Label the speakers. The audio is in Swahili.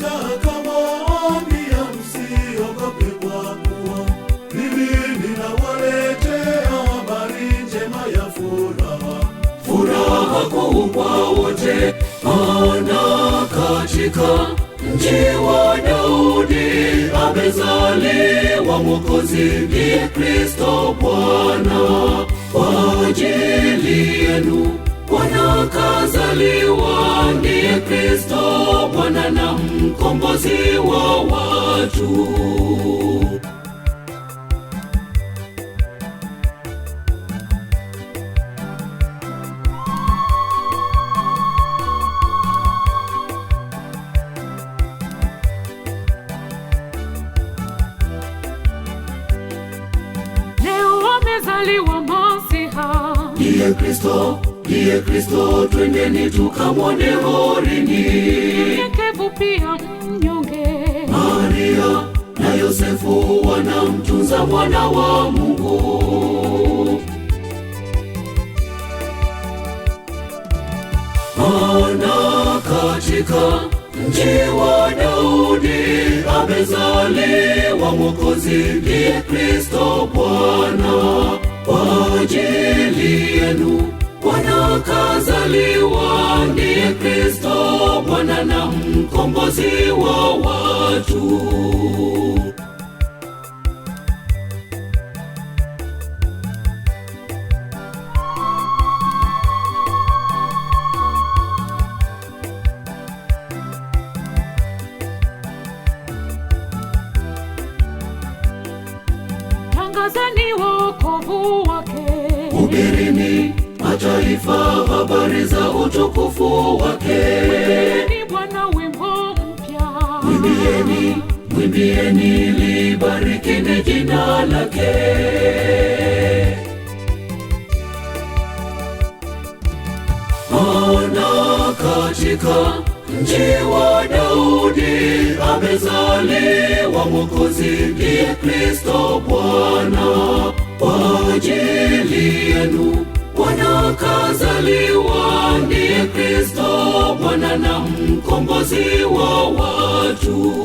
Speaker 1: akawaambia, msiogope, kwa kuwa mimi ninawaletea habari njema ya furaha, furaha kuu kwa wote. Maana katika mji wa Daudi amezaliwa Mwokozi, ndiye Kristo Bwana. Kwa ajili yenu Bwana kazaliwa, ndiye Kristo Bwana na mkombozi wa watu.
Speaker 2: Amezaliwa Masiha,
Speaker 1: ndiye Kristo, twendeni tukamwone horini.
Speaker 2: mnyenyekevu pia mnyonge,
Speaker 1: Maria na Yosefu wanamtunza mwana wa Mungu. Maana katika mji wa Daudi amezaliwa Mwokozi, ndiye Kristo Bwana. Kwa ajili yenu Bwana kazaliwa, ndiye Kristo Bwana na mkombozi wa watu.
Speaker 2: tangazeni wokovu wake,
Speaker 1: Hubirini mataifa habari za utukufu wake.
Speaker 2: mwimbieni Bwana wimbo mpya,
Speaker 1: Mwimbieni, libarikini jina lake. Maana katika mji wa Daudi amezaliwa Mwokozi, ndiye Kristo Bwana. Kwa ajili yenu Bwana kazaliwa, ndiye Kristo Bwana na mkombozi wa watu.